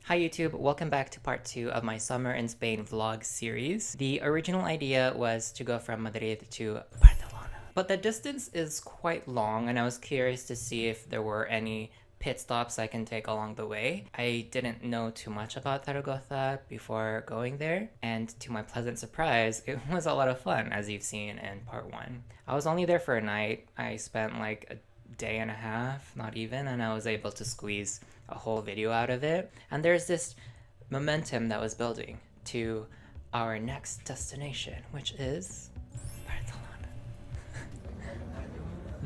Hi YouTube, welcome back to part 2 of my Summer in Spain vlog series. The original idea was to go from Madrid to Barcelona, but the distance is quite long and I was curious to see if there were any pit stops I can take along the way. I didn't know too much about Zaragoza before going there, and to my pleasant surprise, it was a lot of fun, as you've seen in part 1. I was only there for a night. I spent like a day and a half, not even, and I was able to squeeze a whole video out of it. And there's this momentum that was building to our next destination, which is Barcelona.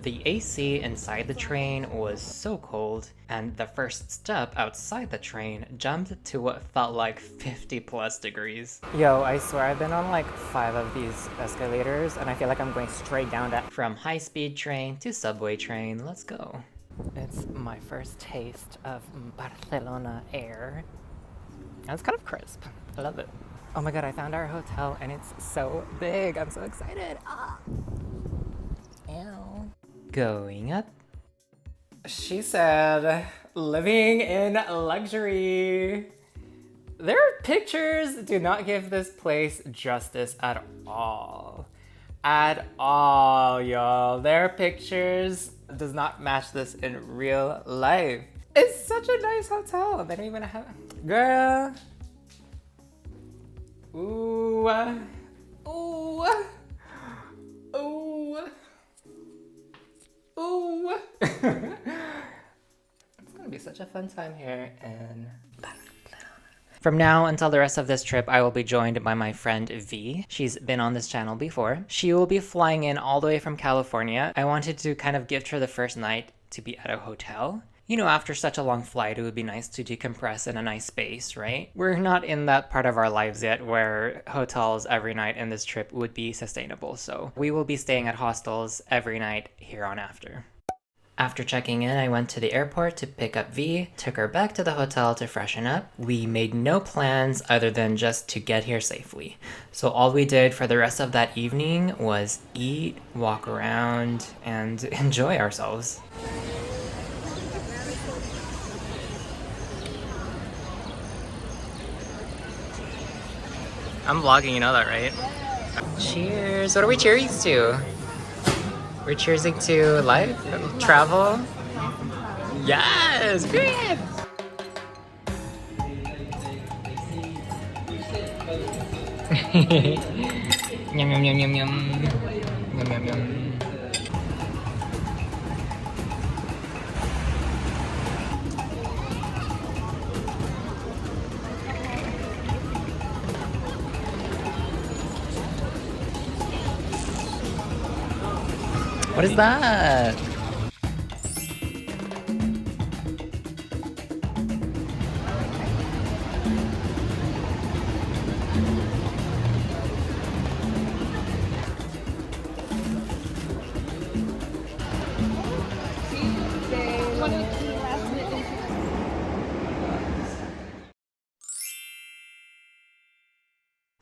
The AC inside the train was so cold, and the first step outside the train jumped to what felt like 50 plus degrees. Yo, I swear I've been on like 5 of these escalators, and I feel like I'm going straight down that. From high-speed train to subway train, let's go. It's my first taste of Barcelona air. And it's kind of crisp. I love it. Oh my god, I found our hotel and it's so big. I'm so excited. Ah. Ew. Going up. She said, living in luxury. Their pictures do not give this place justice at all. At all, y'all. Their pictures does not match this in real life. It's such a nice hotel. They don't even have... Girl. Ooh. Ooh. Ooh. Ooh. It's gonna be such a fun time here in Barcelona. From now until the rest of this trip, I will be joined by my friend V. She's been on this channel before. She will be flying in all the way from California. I wanted to kind of gift her the first night to be at a hotel. You know, after such a long flight, it would be nice to decompress in a nice space, right? We're not in that part of our lives yet where hotels every night in this trip would be sustainable, so we will be staying at hostels every night here on after. After checking in, I went to the airport to pick up V, took her back to the hotel to freshen up. We made no plans other than just to get here safely. So all we did for the rest of that evening was eat, walk around, and enjoy ourselves. I'm vlogging, you know that, right? Cheers! What are we cheering to? We're cheersing to life, travel. Yes, period. Yum yum yum yum yum. Yum yum yum. What is that?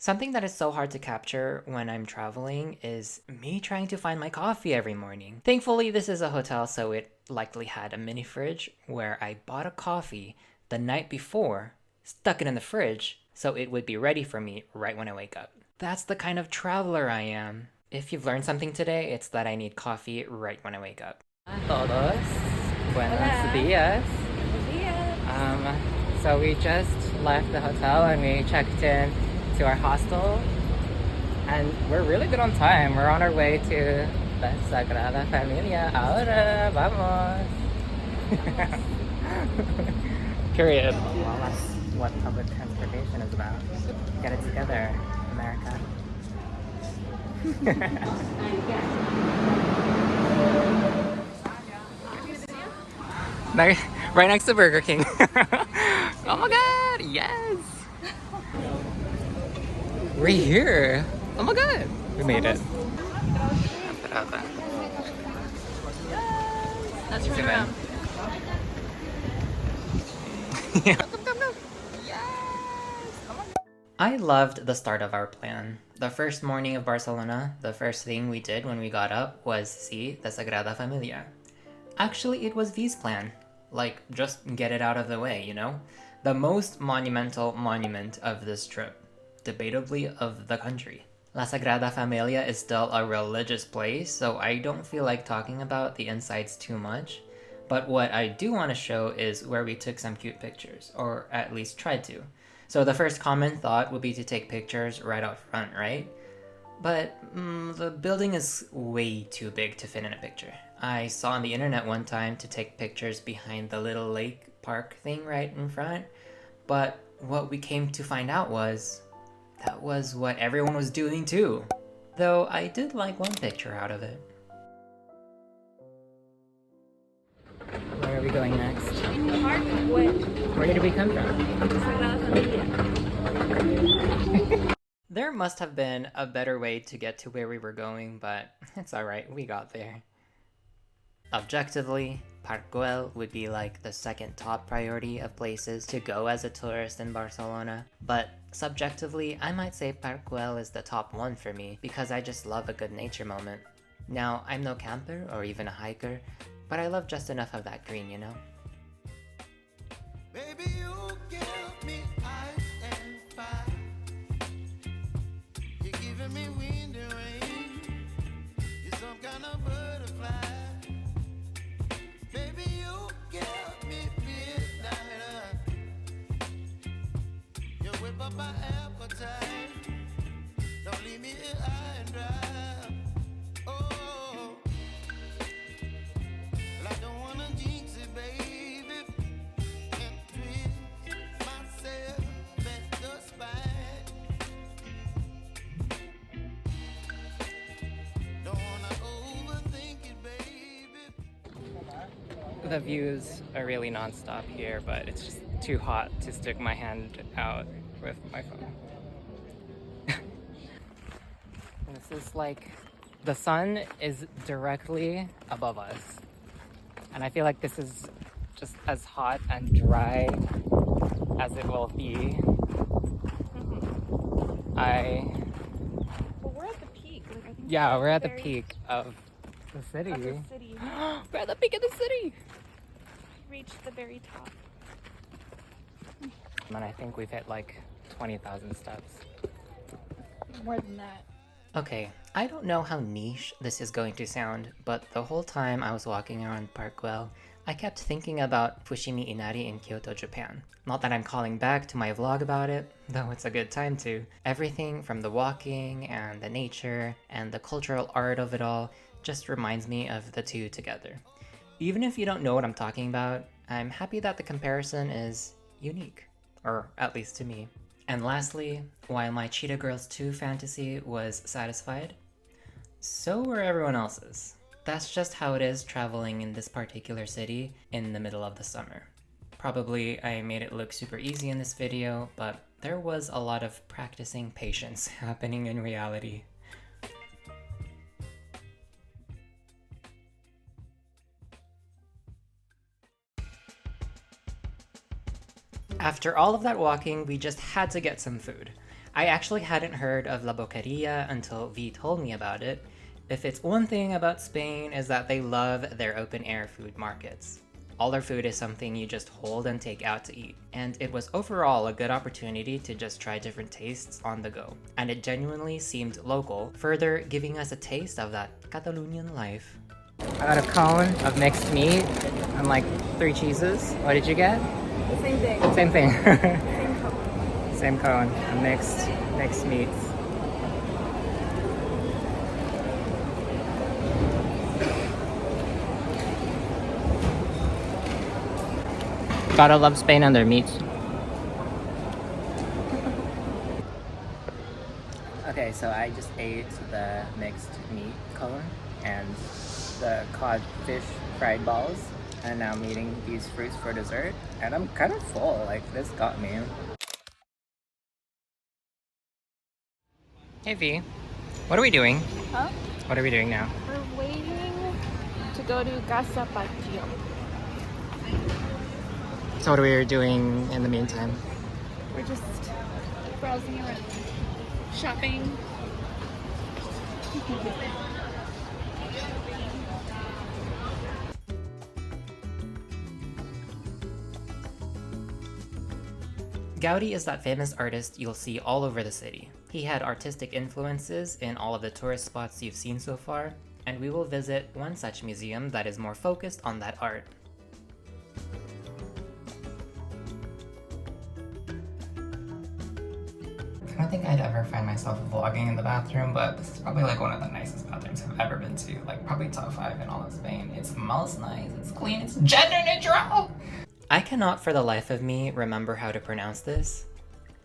Something that is so hard to capture when I'm traveling is me trying to find my coffee every morning. Thankfully, this is a hotel, so it likely had a mini fridge where I bought a coffee the night before, stuck it in the fridge, so it would be ready for me right when I wake up. That's the kind of traveler I am. If you've learned something today, it's that I need coffee right when I wake up. Hola todos. Buenos días. So we just left the hotel and we checked in to our hostel, and we're really good on time. We're on our way to the Sagrada Familia. Ahora vamos. Period. Well, that's what public transportation is about. Get it together, America. Right next to Burger King. Oh my god, yes! We're here! Oh my god! We made it. That's your man. I loved the start of our plan. The first morning of Barcelona, the first thing we did when we got up was see the Sagrada Familia. Actually, it was V's plan. Like, just get it out of the way, you know? The most monumental monument of this trip, debatably of the country. La Sagrada Familia is still a religious place, so I don't feel like talking about the insides too much. But what I do want to show is where we took some cute pictures, or at least tried to. So the first common thought would be to take pictures right out front, right? But the building is way too big to fit in a picture. I saw on the internet one time to take pictures behind the little lake park thing right in front, but what we came to find out was that was what everyone was doing too. Though I did like one picture out of it. Where are we going next? Park with Where did we come from? Sagrada Familia. There must have been a better way to get to where we were going, but it's alright, we got there. Objectively, Park Güell would be like the second top priority of places to go as a tourist in Barcelona, but subjectively, I might say Park Güell is the top one for me because I just love a good nature moment. Now, I'm no camper or even a hiker, but I love just enough of that green, you know? Baby, you give me ice and fire. You're giving me wind and rain. You're some kind of butterfly. Baby, you give me midnight. You whip up my appetite. Don't leave me here high and dry. Oh, well, I don't wanna jinx it, baby. And twist myself at the spine. Don't wanna overthink it, baby. The views are really non-stop here, but it's just too hot to stick my hand out with my phone. This is like, the sun is directly above us. And I feel like this is just as hot and dry as it will be. Well, we're at the peak. Like, I think Yeah, we're at the very- peak of the city. Of the city. We're at the peak of the city! Reached the very top. And I think we've hit like 20,000 steps. More than that. Okay, I don't know how niche this is going to sound, but the whole time I was walking around Park Güell, I kept thinking about Fushimi Inari in Kyoto, Japan. Not that I'm calling back to my vlog about it, though it's a good time to. Everything from the walking and the nature and the cultural art of it all just reminds me of the two together. Even if you don't know what I'm talking about, I'm happy that the comparison is unique, or at least to me. And lastly, while my Cheetah Girls 2 fantasy was satisfied, so were everyone else's. That's just how it is traveling in this particular city in the middle of the summer. Probably I made it look super easy in this video, but there was a lot of practicing patience happening in reality. After all of that walking, we just had to get some food. I actually hadn't heard of La Boqueria until V told me about it. If it's one thing about Spain is that they love their open-air food markets. All their food is something you just hold and take out to eat, and it was overall a good opportunity to just try different tastes on the go. And it genuinely seemed local, further giving us a taste of that Catalonian life. I got a cone of mixed meat and like 3 cheeses. What did you get? The same thing. Same thing. Same color. Same cone, a mixed meats. Gotta love Spain and their meats. Okay, so I just ate the mixed meat cone and the codfish fried balls, and now I'm eating these fruits for dessert, and I'm kind of full. Like, this got me. Hey V, what are we doing? Huh? What are we doing now? We're waiting to go to Casa Patio. So what are we doing in the meantime? We're just browsing around. Shopping. Gaudi is that famous artist you'll see all over the city. He had artistic influences in all of the tourist spots you've seen so far, and we will visit one such museum that is more focused on that art. I don't think I'd ever find myself vlogging in the bathroom, but this is probably like one of the nicest bathrooms I've ever been to. Like probably top 5 in all of Spain. It smells nice, it's clean, it's gender neutral! I cannot for the life of me remember how to pronounce this.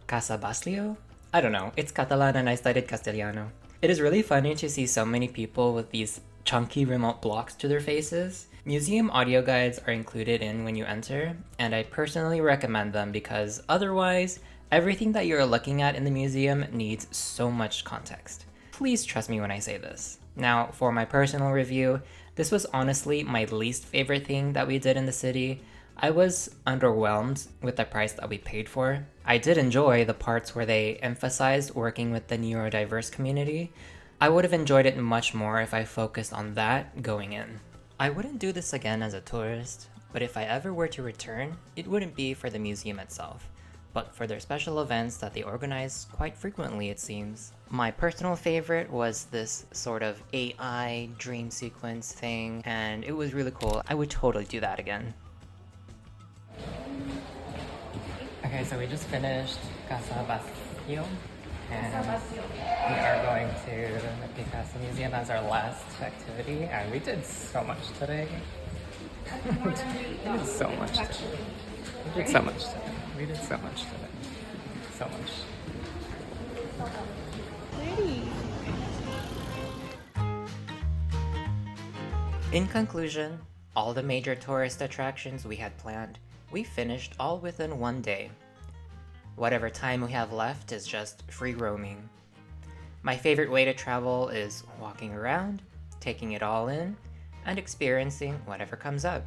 Casa Baslio? I don't know, it's Catalan and I studied Castellano. It is really funny to see so many people with these chunky remote blocks to their faces. Museum audio guides are included in when you enter, and I personally recommend them because otherwise, everything that you're looking at in the museum needs so much context. Please trust me when I say this. Now, for my personal review, this was honestly my least favorite thing that we did in the city. I was underwhelmed with the price that we paid for. I did enjoy the parts where they emphasized working with the neurodiverse community. I would have enjoyed it much more if I focused on that going in. I wouldn't do this again as a tourist, but if I ever were to return, it wouldn't be for the museum itself, but for their special events that they organize quite frequently, it seems. My personal favorite was this sort of AI dream sequence thing, and it was really cool. I would totally do that again. Okay, so we just finished Casa Baslio, and we are going to the Picasso Museum as our last activity, and we did so much today. We did so much today. We did so much today. We did so much today. So much. Pretty. In conclusion, all the major tourist attractions we had planned, we finished all within one day. Whatever time we have left is just free roaming. My favorite way to travel is walking around, taking it all in, and experiencing whatever comes up.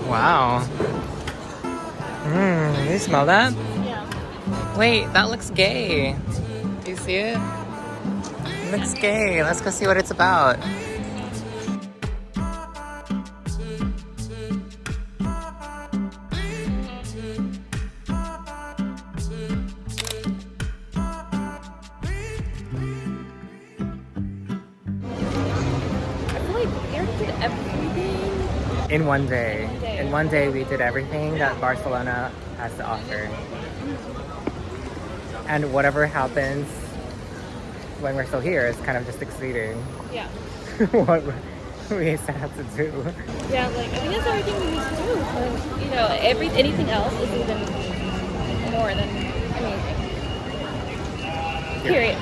Wow. You smell that? Yeah. Wait, that looks gay. Do you see it? It looks gay. Let's go see what it's about. I feel like we already did everything. In one day. In one day we did everything that Barcelona has to offer. And whatever happens when we're still here is kind of just exceeding Yeah. what we set out to do. Yeah, like I think that's everything we need to do. But, you know, anything else is even more than amazing. Period.